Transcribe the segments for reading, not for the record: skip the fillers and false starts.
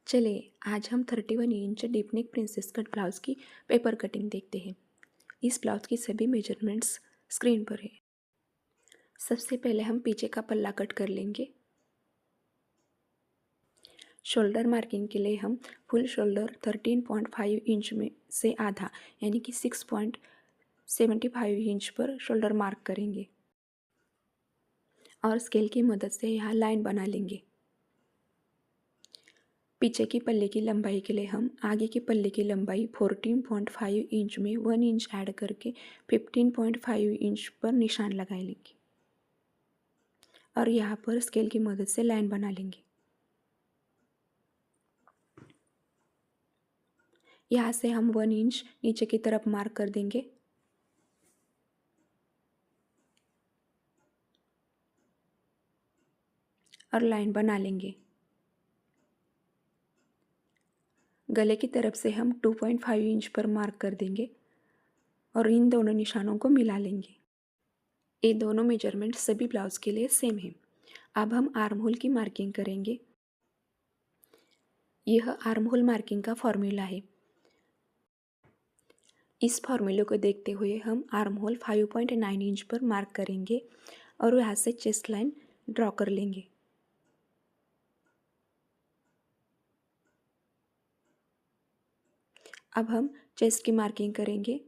चलिए आज हम 31 inch deep neck princess cut blouse की पेपर कटिंग देखते हैं। इस ब्लाउज़ की सभी मेजरमेंट्स स्क्रीन पर है। सबसे पहले हम पीछे का पल्ला कट कर लेंगे। शोल्डर मार्किंग के लिए हम फुल शोल्डर 13.5 इंच में से आधा यानी कि 6.75 इंच पर शोल्डर मार्क करेंगे और स्केल की मदद से यहाँ लाइन बना लेंगे। पीछे की पल्ले की लंबाई के लिए हम आगे की पल्ले की लंबाई 14.5 इंच में 1 इंच ऐड करके 15.5 इंच पर निशान लगा लेंगे और यहाँ पर स्केल की मदद से लाइन बना लेंगे। यहाँ से हम 1 इंच नीचे की तरफ मार्क कर देंगे और लाइन बना लेंगे। गले की तरफ से हम 2.5 इंच पर मार्क कर देंगे और इन दोनों निशानों को मिला लेंगे। ये दोनों मेजरमेंट सभी ब्लाउज के लिए सेम है। अब हम आर्म होल की मार्किंग करेंगे। यह आर्म होल मार्किंग का फॉर्मूला है। इस फॉर्मूले को देखते हुए हम आर्म होल 5.9 इंच पर मार्क करेंगे और यहाँ से चेस्ट लाइन ड्रॉ कर लेंगे। अब हम चेस्ट की मार्किंग करेंगे।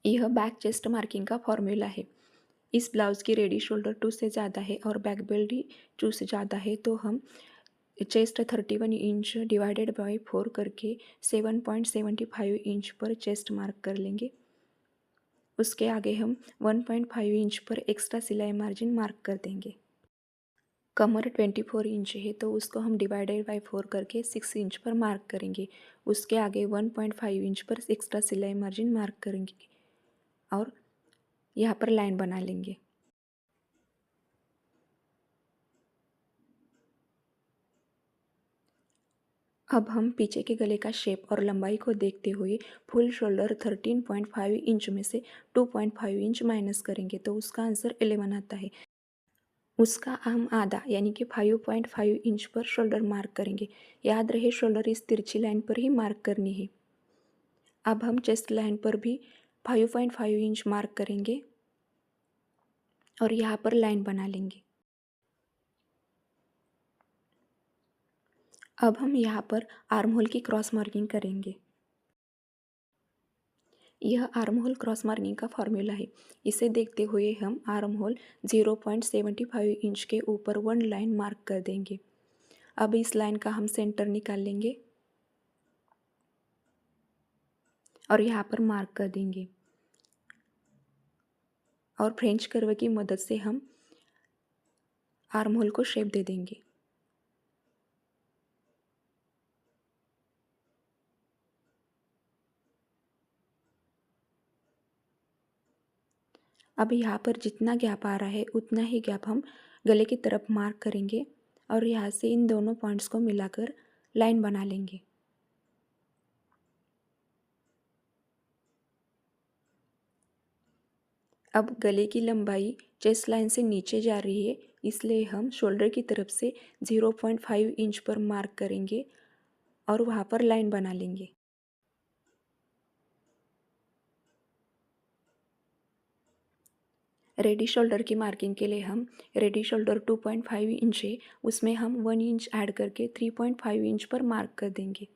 यह बैक चेस्ट मार्किंग का फॉर्मूला है। इस ब्लाउज़ की रेडी शोल्डर 2 से ज़्यादा है और बैक बेल्ट ही 2 से ज़्यादा है तो हम चेस्ट 31 इंच डिवाइडेड बाय 4 करके 7.75 इंच पर चेस्ट मार्क कर लेंगे। उसके आगे हम 1.5 इंच पर एक्स्ट्रा सिलाई मार्जिन मार्क कर देंगे। कमर 24 इंच है तो उसको हम डिवाइडेड बाय 4 करके 6 इंच पर मार्क करेंगे। उसके आगे 1.5 इंच पर एक्स्ट्रा सिलाई मार्जिन मार्क करेंगे और यहाँ पर लाइन बना लेंगे। अब हम पीछे के गले का शेप और लंबाई को देखते हुए फुल शोल्डर 13.5 इंच में से 2.5 इंच माइनस करेंगे तो उसका आंसर 11 आता है। उसका हम आधा यानी कि 5.5 इंच पर शोल्डर मार्क करेंगे। याद रहे शोल्डर इस तिरछी लाइन पर ही मार्क करनी है। अब हम चेस्ट लाइन पर भी 5.5 इंच मार्क करेंगे और यहाँ पर लाइन बना लेंगे। अब हम यहाँ पर आर्म होल की क्रॉस मार्किंग करेंगे। यह आर्म होल क्रॉस मार्किंग का फॉर्मूला है। इसे देखते हुए हम आर्म होल 0.75 इंच के ऊपर 1 लाइन मार्क कर देंगे। अब इस लाइन का हम सेंटर निकाल लेंगे और यहाँ पर मार्क कर देंगे और फ्रेंच कर्व की मदद से हम आर्म होल को शेप दे देंगे। अब यहाँ पर जितना गैप आ रहा है उतना ही गैप हम गले की तरफ मार्क करेंगे और यहाँ से इन दोनों पॉइंट्स को मिलाकर लाइन बना लेंगे। अब गले की लंबाई चेस्ट लाइन से नीचे जा रही है इसलिए हम शोल्डर की तरफ से 0.5 इंच पर मार्क करेंगे और वहाँ पर लाइन बना लेंगे। रेडी शोल्डर की मार्किंग के लिए हम रेडी शोल्डर 2.5 इंच है उसमें हम 1 इंच ऐड करके 3.5 इंच पर मार्क कर देंगे।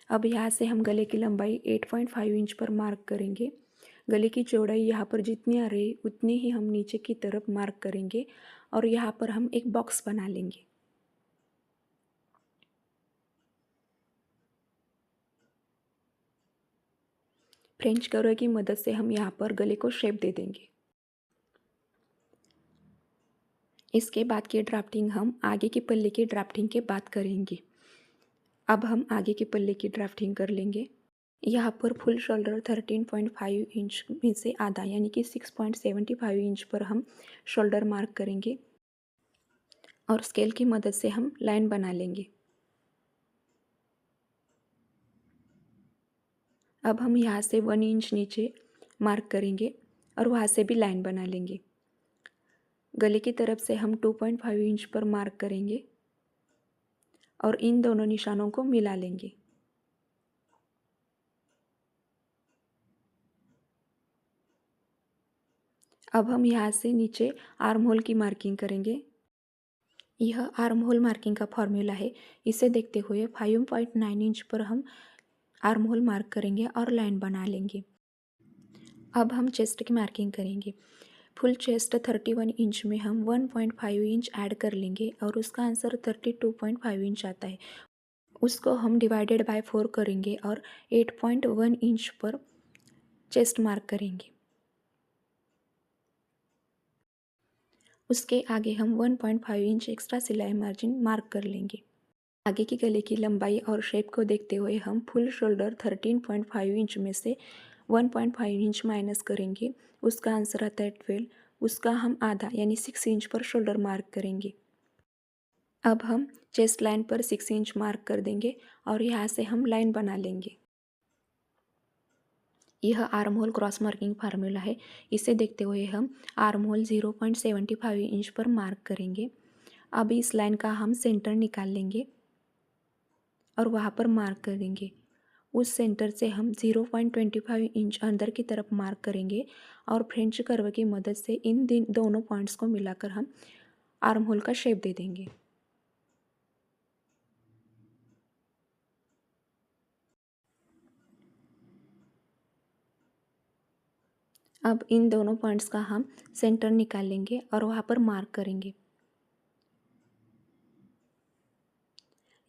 अब यहाँ से हम गले की लंबाई 8.5 इंच पर मार्क करेंगे। गले की चौड़ाई यहाँ पर जितनी आ रही उतनी ही हम नीचे की तरफ मार्क करेंगे और यहाँ पर हम एक बॉक्स बना लेंगे। फ्रेंच कर्व की मदद से हम यहाँ पर गले को शेप दे देंगे। इसके बाद की ड्राफ्टिंग हम आगे की पल्ले की ड्राफ्टिंग के बाद करेंगे। अब हम आगे के पल्ले की ड्राफ्टिंग कर लेंगे। यहाँ पर फुल शोल्डर 13.5 इंच में से आधा यानी कि 6.75 इंच पर हम शोल्डर मार्क करेंगे और स्केल की मदद से हम लाइन बना लेंगे। अब हम यहाँ से 1 इंच नीचे मार्क करेंगे और वहाँ से भी लाइन बना लेंगे। गले की तरफ से हम 2.5 इंच पर मार्क करेंगे और इन दोनों निशानों को मिला लेंगे। अब हम यहाँ से नीचे आर्म होल की मार्किंग करेंगे। यह आर्म होल मार्किंग का फॉर्मूला है। इसे देखते हुए 5.9 इंच पर हम आर्म होल मार्क करेंगे और लाइन बना लेंगे। अब हम चेस्ट की मार्किंग करेंगे। फुल चेस्ट 31 इंच में हम 1.5 इंच ऐड कर लेंगे और उसका आंसर 32.5 इंच आता है। उसको हम डिवाइडेड बाय 4 करेंगे और 8.1 इंच पर चेस्ट मार्क करेंगे। उसके आगे हम 1.5 इंच एक्स्ट्रा सिलाई मार्जिन मार्क कर लेंगे। आगे की गले की लंबाई और शेप को देखते हुए हम फुल शोल्डर 13.5 इंच में से 1.5 इंच माइनस करेंगे। उसका आंसर आता है 12। उसका हम आधा यानी 6 इंच पर शोल्डर मार्क करेंगे। अब हम चेस्ट लाइन पर 6 इंच मार्क कर देंगे और यहाँ से हम लाइन बना लेंगे। यह arm hole cross marking formula है। इसे देखते हुए हम आर्म होल 0.75 इंच पर मार्क करेंगे। अब इस लाइन का हम सेंटर निकाल लेंगे और वहाँ पर मार्क कर देंगे। उस सेंटर से हम 0.25 इंच अंदर की तरफ मार्क करेंगे और फ्रेंच कर्व की मदद से इन दोनों पॉइंट्स को मिलाकर हम आर्म होल का शेप दे देंगे। अब इन दोनों पॉइंट्स का हम सेंटर निकाल लेंगे और वहाँ पर मार्क करेंगे।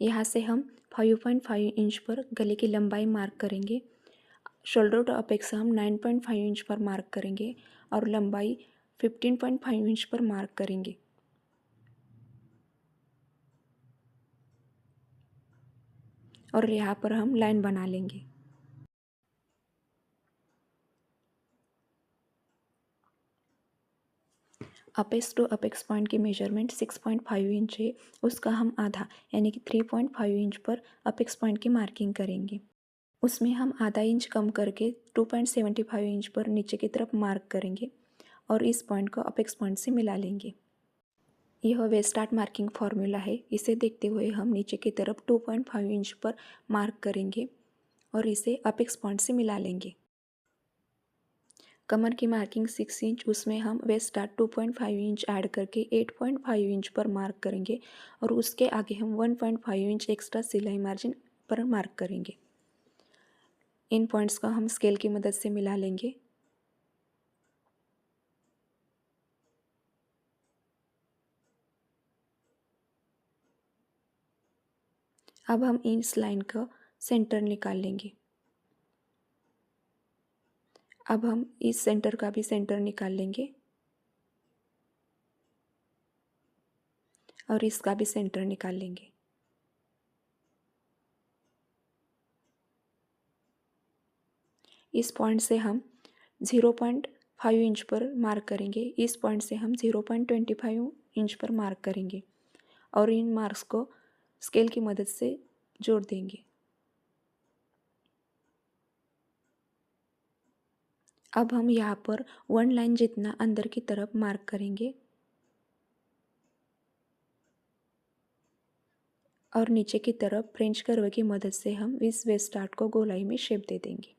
यहाँ से हम 5.5 इंच पर गले की लंबाई मार्क करेंगे। शोल्डर टू अपेक्स हम 9.5 इंच पर मार्क करेंगे और लंबाई 15.5 इंच पर मार्क करेंगे। और यहाँ पर हम लाइन बना लेंगे। अपेक्स टू अपेक्स पॉइंट की मेजरमेंट 6.5 इंच है। उसका हम आधा यानी कि 3.5 इंच पर अपेक्स पॉइंट की मार्किंग करेंगे। उसमें हम आधा इंच कम करके 2.75 इंच पर नीचे की तरफ मार्क करेंगे और इस पॉइंट को अपेक्स पॉइंट से मिला लेंगे। यह वे स्टार्ट मार्किंग फार्मूला है। इसे देखते हुए हम नीचे की तरफ 2.5 इंच पर मार्क करेंगे और इसे अपेक्स पॉइंट से मिला लेंगे। कमर की मार्किंग 6 इंच, उसमें हम वेस्ट स्टार्ट 2.5 इंच ऐड करके 8.5 इंच पर मार्क करेंगे और उसके आगे हम 1.5 इंच एक्स्ट्रा सिलाई मार्जिन पर मार्क करेंगे। इन पॉइंट्स को हम स्केल की मदद से मिला लेंगे। अब हम इस लाइन का सेंटर निकाल लेंगे। अब हम इस सेंटर का भी सेंटर निकाल लेंगे और इसका भी सेंटर निकाल लेंगे। इस पॉइंट से हम 0.5 इंच पर मार्क करेंगे। इस पॉइंट से हम 0.25 इंच पर मार्क करेंगे और इन मार्क्स को स्केल की मदद से जोड़ देंगे। अब हम यहाँ पर 1 लाइन जितना अंदर की तरफ मार्क करेंगे और नीचे की तरफ फ्रेंच कर्व की मदद से हम इस वेस्ट स्टार्ट को गोलाई में शेप दे देंगे।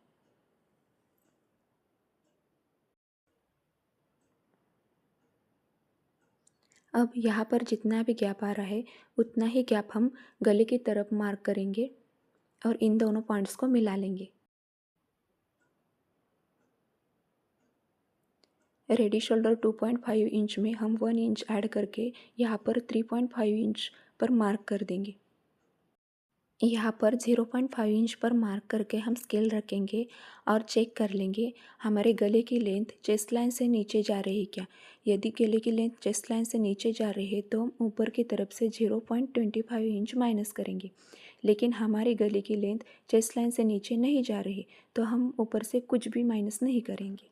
अब यहाँ पर जितना भी गैप आ रहा है उतना ही गैप हम गले की तरफ मार्क करेंगे और इन दोनों पॉइंट्स को मिला लेंगे। रेडी शोल्डर 2.5 इंच में हम 1 इंच ऐड करके यहाँ पर 3.5 इंच पर मार्क कर देंगे। यहाँ पर 0.5 इंच पर मार्क करके हम स्केल रखेंगे और चेक कर लेंगे हमारे गले की लेंथ चेस्ट लाइन से नीचे जा रही है क्या। यदि गले की लेंथ चेस्ट लाइन से नीचे जा रही है तो हम ऊपर की तरफ से 0.25 इंच माइनस करेंगे। लेकिन हमारी गले की लेंथ चेस्ट लाइन से नीचे नहीं जा रही तो हम ऊपर से कुछ भी माइनस नहीं करेंगे।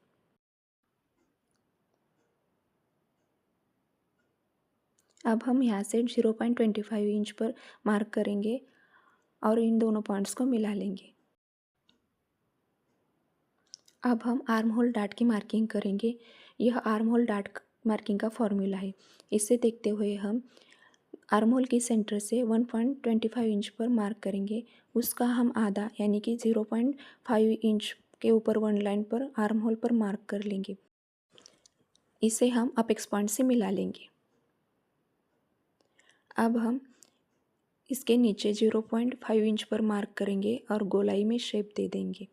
अब हम यहाँ से 0.25 इंच पर मार्क करेंगे और इन दोनों पॉइंट्स को मिला लेंगे। अब हम आर्म होल डार्ट की मार्किंग करेंगे। यह आर्म होल डार्ट मार्किंग का फॉर्मूला है। इसे देखते हुए हम आर्म होल की सेंटर से 1.25 इंच पर मार्क करेंगे। उसका हम आधा यानी कि 0.5 इंच के ऊपर वन लाइन पर आर्म होल पर मार्क कर लेंगे। इसे हम अपेक्स पॉइंट से मिला लेंगे। अब हम इसके नीचे 0.5 इंच पर मार्क करेंगे और गोलाई में शेप दे देंगे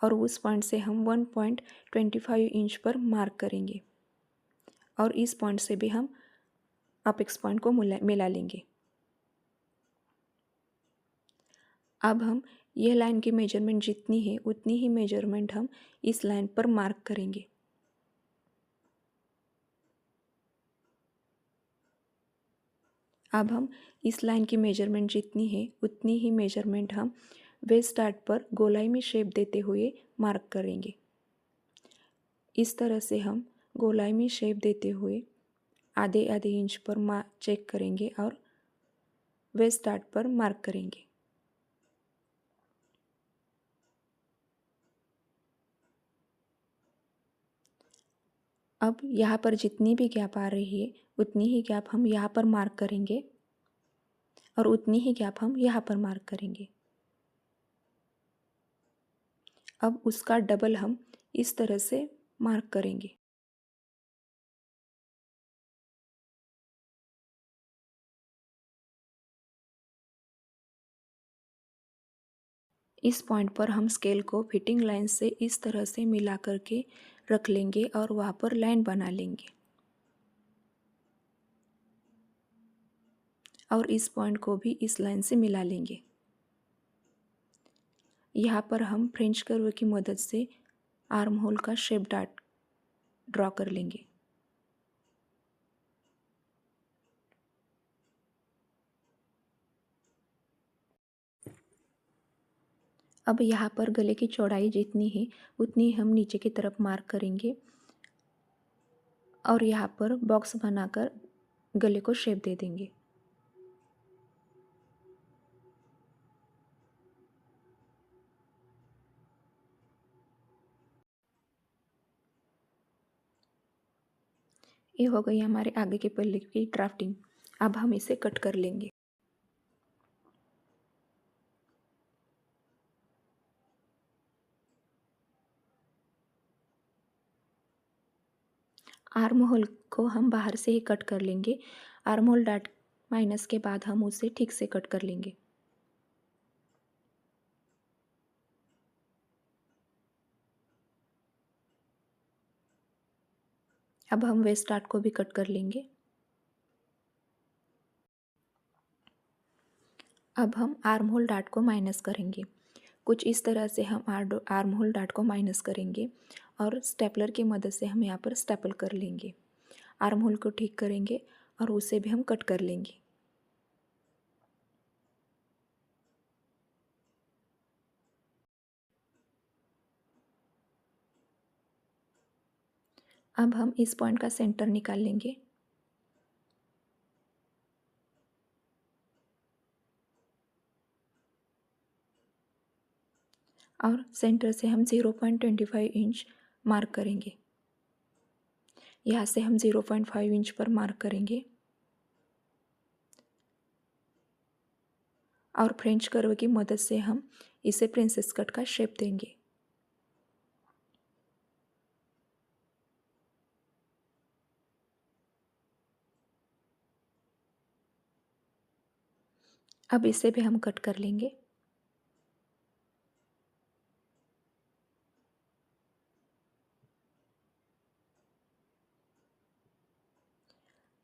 और उस पॉइंट से हम 1.25 इंच पर मार्क करेंगे और इस पॉइंट से भी हम अपेक्स पॉइंट को मिला लेंगे। अब हम यह लाइन की मेजरमेंट जितनी है उतनी ही मेजरमेंट हम इस लाइन पर मार्क करेंगे। अब हम इस लाइन की मेजरमेंट जितनी है उतनी ही मेजरमेंट हम वेस्ट डार्ट पर गोलाई में शेप देते हुए मार्क करेंगे। इस तरह से हम गोलाई में शेप देते हुए आधे आधे इंच पर चेक करेंगे और वेस्ट डार्ट पर मार्क करेंगे। अब यहाँ पर जितनी भी गैप आ रही है उतनी ही गैप हम यहाँ पर मार्क करेंगे और उतनी ही गैप हम यहाँ पर मार्क करेंगे। अब उसका डबल हम इस तरह से मार्क करेंगे। इस पॉइंट पर हम स्केल को फिटिंग लाइन से इस तरह से मिला करके रख लेंगे और वहाँ पर लाइन बना लेंगे और इस पॉइंट को भी इस लाइन से मिला लेंगे। यहाँ पर हम फ्रेंच कर्व की मदद से आर्म होल का शेप डार्ट ड्रॉ कर लेंगे। अब यहाँ पर गले की चौड़ाई जितनी है उतनी हम नीचे की तरफ मार्क करेंगे और यहाँ पर बॉक्स बनाकर गले को शेप दे देंगे। ये हो गई हमारे आगे के पल्ले की ड्राफ्टिंग। अब हम इसे कट कर लेंगे। आर्म होल को हम बाहर से ही कट कर लेंगे। आर्म होल डार्ट माइनस के बाद हम उसे ठीक से कट कर लेंगे। अब हम वेस्ट डार्ट को भी कट कर लेंगे। अब हम आर्म होल डार्ट को माइनस करेंगे। कुछ इस तरह से हम आर्म होल डार्ट को माइनस करेंगे और स्टेपलर की मदद से हम यहाँ पर स्टेपल कर लेंगे। आर्म होल को ठीक करेंगे और उसे भी हम कट कर लेंगे। अब हम इस पॉइंट का सेंटर निकाल लेंगे और सेंटर से हम 0.25 इंच मार्क करेंगे। यहाँ से हम 0.5 इंच पर मार्क करेंगे और फ्रेंच कर्व की मदद से हम इसे प्रिंसेस कट का शेप देंगे। अब इसे भी हम कट कर लेंगे।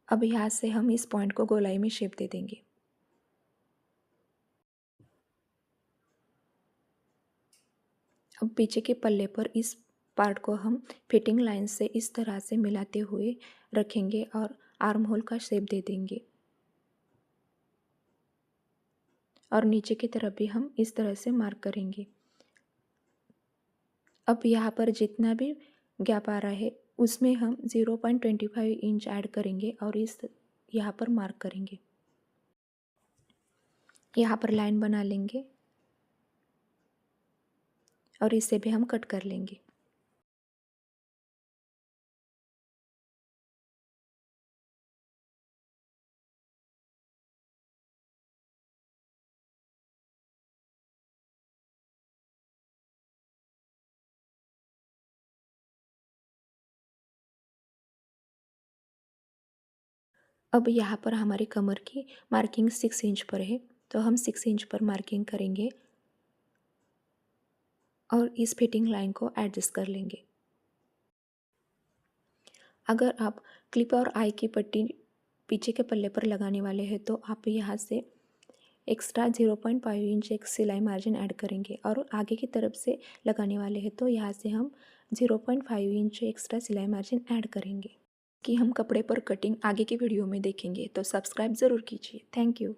अब यहाँ से हम इस पॉइंट को गोलाई में शेप दे देंगे। अब पीछे के पल्ले पर इस पार्ट को हम फिटिंग लाइन से इस तरह से मिलाते हुए रखेंगे और आर्म होल का शेप दे देंगे और नीचे की तरफ भी हम इस तरह से मार्क करेंगे। अब यहाँ पर जितना भी गैप आ रहा है उसमें हम 0.25 इंच ऐड करेंगे और इस यहाँ पर मार्क करेंगे। यहाँ पर लाइन बना लेंगे और इसे भी हम कट कर लेंगे। अब यहाँ पर हमारी कमर की मार्किंग 6 इंच पर है, तो हम 6 इंच पर मार्किंग करेंगे और इस फिटिंग लाइन को एडजस्ट कर लेंगे। अगर आप क्लिप और आई की पट्टी पीछे के पल्ले पर लगाने वाले हैं तो आप यहाँ से एक्स्ट्रा 0.5 इंच एक सिलाई मार्जिन ऐड करेंगे, और आगे की तरफ से लगाने वाले हैं तो यहाँ से हम 0.5 इंच एक्स्ट्रा सिलाई मार्जिन ऐड करेंगे। कि हम कपड़े पर कटिंग आगे की वीडियो में देखेंगे, तो सब्सक्राइब ज़रूर कीजिए। Thank you.